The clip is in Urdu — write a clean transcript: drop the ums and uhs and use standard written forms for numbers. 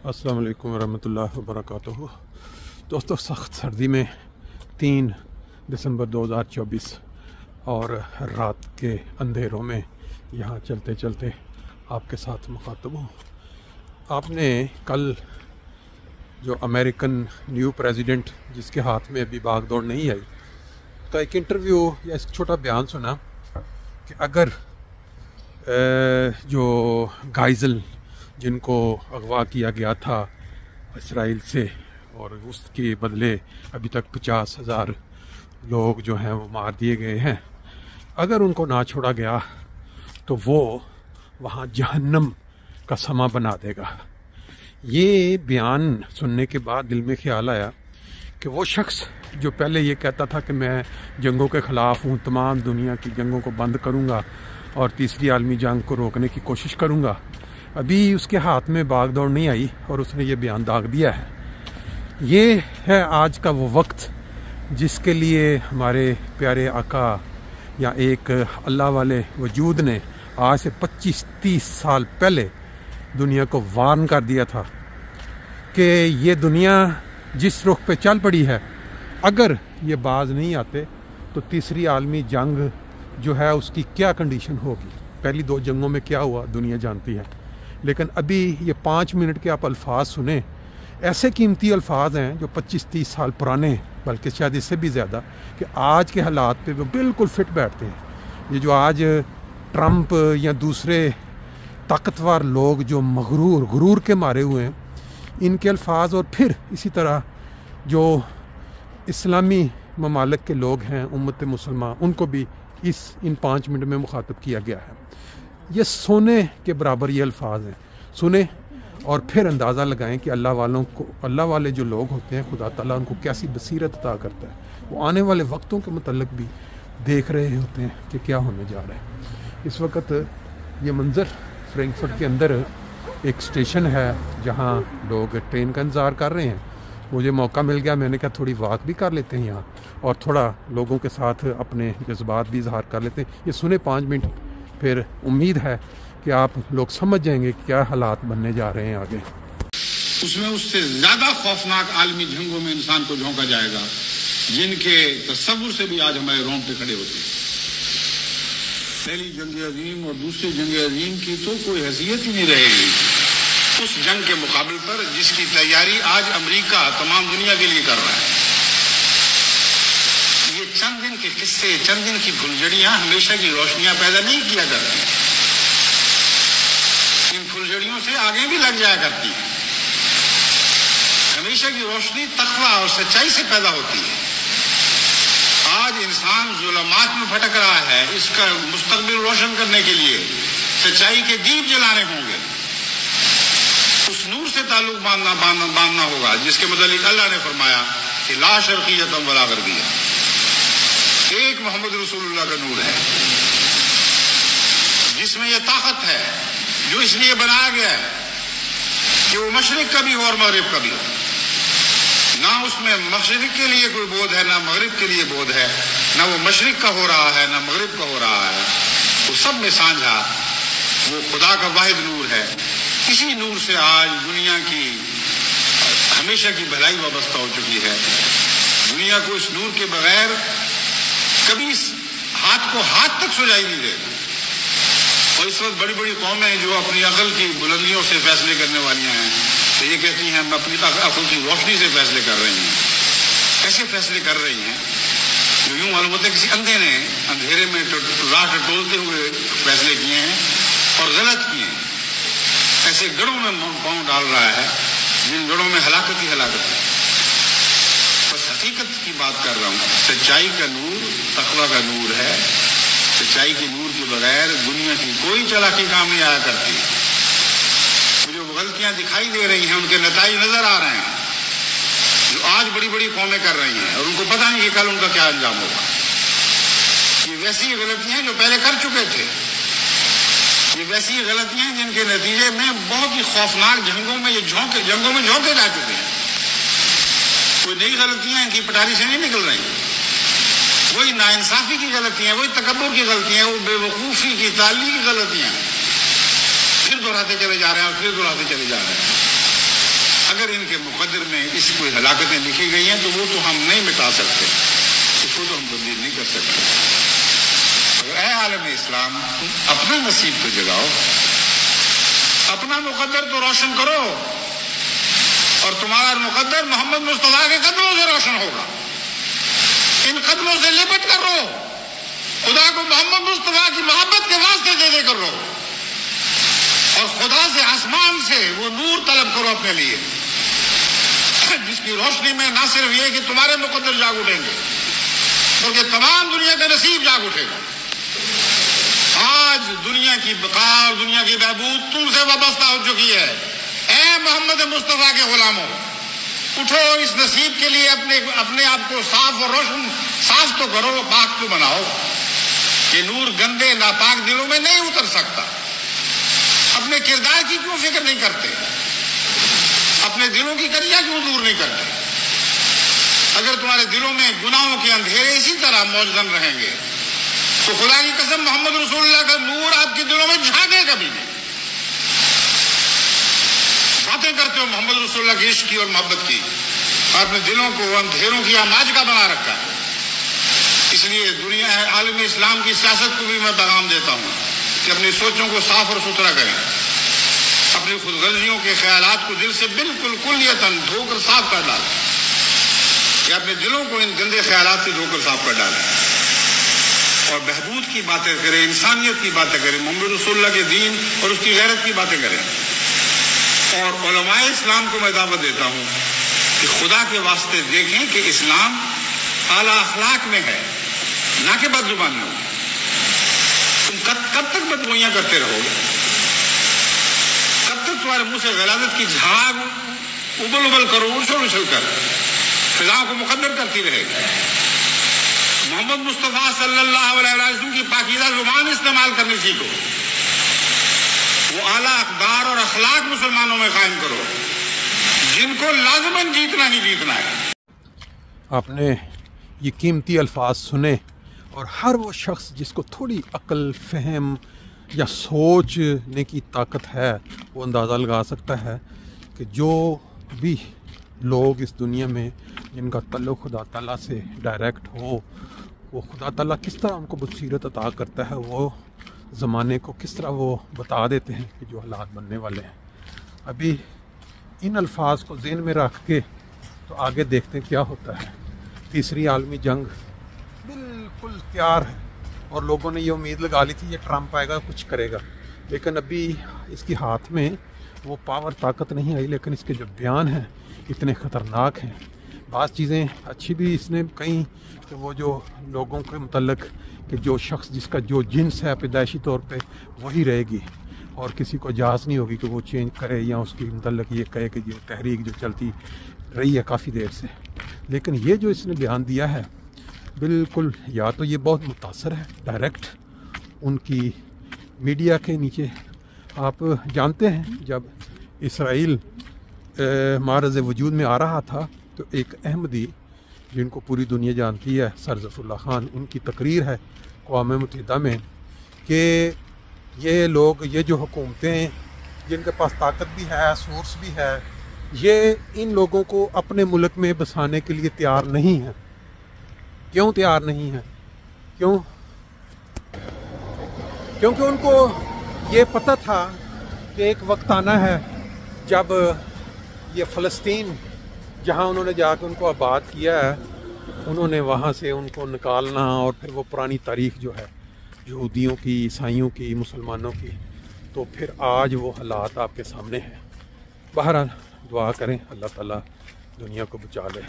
السلام علیکم ورحمۃ اللہ وبرکاتہ۔ دوستو، سخت سردی میں 3 دسمبر 2024 اور رات کے اندھیروں میں یہاں چلتے چلتے آپ کے ساتھ مخاطب ہوں۔ آپ نے کل جو امریکن نیو پریزیڈنٹ جس کے ہاتھ میں ابھی باغ دوڑ نہیں آئی کا ایک انٹرویو یا ایک چھوٹا بیان سنا کہ اگر جو گائزل جن کو اغوا کیا گیا تھا اسرائیل سے اور اس کے بدلے ابھی تک 50,000 لوگ جو ہیں وہ مار دیے گئے ہیں، اگر ان کو نہ چھوڑا گیا تو وہ وہاں جہنم کا سما بنا دے گا۔ یہ بیان سننے کے بعد دل میں خیال آیا کہ وہ شخص جو پہلے یہ کہتا تھا کہ میں جنگوں کے خلاف ہوں، تمام دنیا کی جنگوں کو بند کروں گا اور تیسری عالمی جنگ کو روکنے کی کوشش کروں گا، ابھی اس کے ہاتھ میں باغ دوڑ نہیں آئی اور اس نے یہ بیان داغ دیا ہے۔ یہ ہے آج کا وہ وقت جس کے لیے ہمارے پیارے آقا یا ایک اللہ والے وجود نے آج سے 25-30 سال پہلے دنیا کو وارن کر دیا تھا کہ یہ دنیا جس رخ پہ چل پڑی ہے، اگر یہ باز نہیں آتے تو تیسری عالمی جنگ جو ہے اس کی کیا کنڈیشن ہوگی۔ پہلی 2 جنگوں میں کیا ہوا دنیا جانتی ہے، لیکن ابھی یہ 5 منٹ کے آپ الفاظ سنیں، ایسے قیمتی الفاظ ہیں جو 25-30 سال پرانے ہیں، بلکہ شاید اس سے بھی زیادہ، کہ آج کے حالات پہ وہ بالکل فٹ بیٹھتے ہیں۔ یہ جو آج ٹرمپ یا دوسرے طاقتور لوگ جو غرور کے مارے ہوئے ہیں، ان کے الفاظ، اور پھر اسی طرح جو اسلامی ممالک کے لوگ ہیں، امت مسلمہ، ان کو بھی ان 5 منٹ میں مخاطب کیا گیا ہے۔ یہ سونے کے برابر یہ الفاظ ہیں، سنیں اور پھر اندازہ لگائیں کہ اللہ والے جو لوگ ہوتے ہیں، خدا تعالیٰ ان کو کیسی بصیرت عطا کرتا ہے۔ وہ آنے والے وقتوں کے متعلق بھی دیکھ رہے ہوتے ہیں کہ کیا ہونے جا رہا ہے۔ اس وقت یہ منظر فرینکفرٹ کے اندر ایک اسٹیشن ہے جہاں لوگ ٹرین کا انتظار کر رہے ہیں۔ مجھے موقع مل گیا، میں نے کہا تھوڑی بات بھی کر لیتے ہیں یہاں اور تھوڑا لوگوں کے ساتھ اپنے جذبات بھی اظہار کر لیتے ہیں۔ یہ سنیں 5 منٹ، پھر امید ہے کہ آپ لوگ سمجھ جائیں گے کہ کیا حالات بننے جا رہے ہیں آگے۔ اس میں اس سے زیادہ خوفناک عالمی جنگوں میں انسان کو جھونکا جائے گا جن کے تصور سے بھی آج ہمارے رونگٹے کھڑے ہوتے ہیں۔ پہلی جنگ عظیم اور دوسری جنگ عظیم کی تو کوئی حیثیت ہی نہیں رہے گی اس جنگ کے مقابل پر جس کی تیاری آج امریکہ تمام دنیا کے لیے کر رہا ہے۔ یہ چند دن کے قصے، چند دن کی پھلجھڑیاں ہمیشہ کی روشنیاں پیدا نہیں کیا کرتی، ان پھلجھڑیوں سے آگے بھی لگ جایا کرتی ہیں۔ ہمیشہ کی روشنی تقویٰ اور سچائی سے پیدا ہوتی ہے۔ آج انسان ظلمات میں بھٹک رہا ہے، اس کا مستقبل روشن کرنے کے لیے سچائی کے دیپ جلانے ہوں گے، اس نور سے تعلق باندھنا ہوگا جس کے متعلق اللہ نے فرمایا کہ لا شرقیۃ ولا غربیہ، ایک محمد رسول اللہ کا نور ہے جس میں یہ طاقت ہے، جو اس لیے بنایا گیا ہے کہ وہ مشرق کا بھی ہو اور مغرب کا بھی ہو۔ نہ اس میں مشرق کے لیے کوئی بود ہے، نہ مغرب کے لیے بود ہے، نہ وہ مشرق کا ہو رہا ہے نہ مغرب کا ہو رہا ہے، وہ سب میں سانجھا وہ خدا کا واحد نور ہے۔ اسی نور سے آج دنیا کی ہمیشہ کی بھلائی وابستہ ہو چکی ہے۔ دنیا کو اس نور کے بغیر کبھی اس ہاتھ کو ہاتھ تک سجائی نہیں دے۔ اور اس وقت بڑی بڑی قومیں جو اپنی عقل کی بلندیوں سے فیصلے کرنے والیاں ہیں تو یہ کہتی ہیں ہم اپنی عقل کی روشنی سے فیصلے کر رہی ہیں۔ ایسے فیصلے کر رہی ہیں جو یوں معلوم ہوتا ہے کسی اندھے نے اندھیرے میں راہ ٹٹولتے ہوئے فیصلے کیے ہیں اور غلط کیے ہیں۔ ایسے گڑھوں میں پاؤں ڈال رہا ہے جن گڑھوں میں ہلاکت ہی ہلاکت ہے۔ بس حقیقت کی بات کر رہا ہوں، سچائی کا نور تقویٰ کا نور ہے۔ سچائی کے نور کے بغیر دنیا کی کوئی چالاکی کام نہیں آیا کرتی۔ جو غلطیاں دکھائی دے رہی ہیں ان کے نتائج نظر آ رہے ہیں جو آج بڑی بڑی قومیں کر رہی ہیں، اور ان کو پتہ نہیں کہ کل ان کا کیا انجام ہوگا۔ یہ ویسی غلطیاں جو پہلے کر چکے تھے، یہ ویسی غلطیاں جن کے نتیجے میں بہت ہی خوفناک جنگوں میں جھونکے جا چکے ہیں۔ کوئی نئی غلطیاں ان کی پٹاری سے نہیں نکل رہی، وہی ناانصافی کی غلطیاں، وہی تکبر کی غلطیاں، وہ بے وقوفی کی تعلی کی غلطیاں پھر دہراتے چلے جا رہے ہیں اور پھر دہراتے چلے جا رہے ہیں۔ اگر ان کے مقدر میں اس کوئی ہلاکتیں لکھی گئی ہیں تو وہ تو ہم نہیں مٹا سکتے، اس کو تو ہم تبدیل نہیں کر سکتے۔ اگر اے عالم اسلام تم اپنا نصیب تو جگاؤ، اپنا مقدر تو روشن کرو، اور تمہارا مقدر محمد مصطفیٰ کے قدموں سے روشن ہوگا۔ ان قدموں سے لپٹ کر رو، خدا کو محمد مصطفیٰ کی محبت کے واسطے دے کر رو، اور خدا سے آسمان سے وہ نور طلب کرو اپنے لیے، جس کی روشنی میں نہ صرف یہ کہ تمہارے مقدر جاگ اٹھیں گے بلکہ تمام دنیا کا نصیب جاگ اٹھے گا۔ آج دنیا کی بقا اور دنیا کی بہبود تم سے وابستہ ہو چکی ہے۔ اے محمد مصطفیٰ کے غلاموں، اٹھو، اس نصیب کے لیے اپنے آپ کو صاف اور روشن، صاف تو کرو، پاک تو بناؤ۔ یہ نور گندے ناپاک دلوں میں نہیں اتر سکتا۔ اپنے کردار کی کیوں فکر نہیں کرتے؟ اپنے دلوں کی کڑیاں کیوں دور نہیں کرتے؟ اگر تمہارے دلوں میں گناہوں کے اندھیرے اسی طرح موجود رہیں گے تو خدا کی قسم محمد رسول اللہ کا نور آپ کے دلوں میں جھانکے کبھی نہیں۔ باتیں کرتے ہو محمد رسول اللہ کی عشق کی اور محبت کی، اپنے دلوں کو اندھیروں کی آماج کا بنا رکھا ہے۔ اس لیے دنیا عالم اسلام کی سیاست کو بھی میں پیغام دیتا ہوں کہ اپنی سوچوں کو صاف اور ستھرا کریں، اپنی خود غرضیوں کے خیالات کو دل سے بالکل کلیتاً دھو کر صاف کر ڈالیں، یا اپنے دلوں کو ان گندے خیالات سے دھو کر صاف کر ڈالیں، اور بہبود کی باتیں کریں، انسانیت کی باتیں کریں، محمد رسول اللہ کے دین اور اس کی غیرت کی باتیں کریں۔ اور علماء اسلام کو میں دعوت دیتا ہوں کہ خدا کے واسطے دیکھیں کہ اسلام اعلیٰ اخلاق میں ہے، نہ کہ بد زبانیوں میں۔ تم کب تک بدگوئیاں کرتے رہو گے؟ کب تک تمہارے منہ سے غلاظت کی جھاگ ابل ابل کرو، اچھل کر فضاؤں کو مقدر کرتی رہے گی؟ محمد مصطفیٰ صلی اللہ علیہ وسلم کی پاکیزہ زبان استعمال کرنی سیکھو، وہ اعلیٰ اقدار اور اخلاق مسلمانوں میں قائم کرو جن کو لازماً جیتنا ہی جیتنا ہے۔ آپ نے یہ قیمتی الفاظ سنے، اور ہر وہ شخص جس کو تھوڑی عقل، فہم یا سوچنے کی طاقت ہے وہ اندازہ لگا سکتا ہے کہ جو بھی لوگ اس دنیا میں جن کا تعلق خدا تعالیٰ سے ڈائریکٹ ہو، وہ خدا تعالیٰ کس طرح ان کو بصیرت عطا کرتا ہے، وہ زمانے کو کس طرح وہ بتا دیتے ہیں کہ جو حالات بننے والے ہیں۔ ابھی ان الفاظ کو ذہن میں رکھ کے تو آگے دیکھتے ہیں کیا ہوتا ہے۔ تیسری عالمی جنگ بالکل تیار ہے، اور لوگوں نے یہ امید لگا لی تھی یہ ٹرمپ آئے گا کچھ کرے گا، لیکن ابھی اس کے ہاتھ میں وہ پاور طاقت نہیں آئی، لیکن اس کے جو بیان ہیں اتنے خطرناک ہیں۔ بعض چیزیں اچھی بھی اس نے کہیں کہ وہ جو لوگوں کے متعلق کہ جو شخص جس کا جو جنس ہے پیدائشی طور پہ وہی رہے گی، اور کسی کو اجازت نہیں ہوگی کہ وہ چینج کرے یا اس کے متعلق یہ کہے کہ یہ تحریک جو چلتی رہی ہے کافی دیر سے۔ لیکن یہ جو اس نے بیان دیا ہے بالکل، یا تو یہ بہت متاثر ہے ڈائریکٹ ان کی میڈیا کے نیچے۔ آپ جانتے ہیں جب اسرائیل معرض وجود میں آ رہا تھا تو ایک احمدی جن کو پوری دنیا جانتی ہے، سر ظفر اللہ خان، ان کی تقریر ہے اقوام متحدہ میں کہ یہ لوگ، یہ جو حکومتیں جن کے پاس طاقت بھی ہے، سورس بھی ہے، یہ ان لوگوں کو اپنے ملک میں بسانے کے لیے تیار نہیں ہیں۔ کیوں تیار نہیں ہیں؟ کیونکہ ان کو یہ پتہ تھا کہ ایک وقت آنا ہے جب یہ فلسطین جہاں انہوں نے جا کے ان کو آباد کیا ہے، انہوں نے وہاں سے ان کو نکالنا، اور پھر وہ پرانی تاریخ جو ہے یہودیوں کی، عیسائیوں کی، مسلمانوں کی، تو پھر آج وہ حالات آپ کے سامنے ہیں۔ بہرحال دعا کریں اللہ تعالیٰ دنیا کو بچا لے۔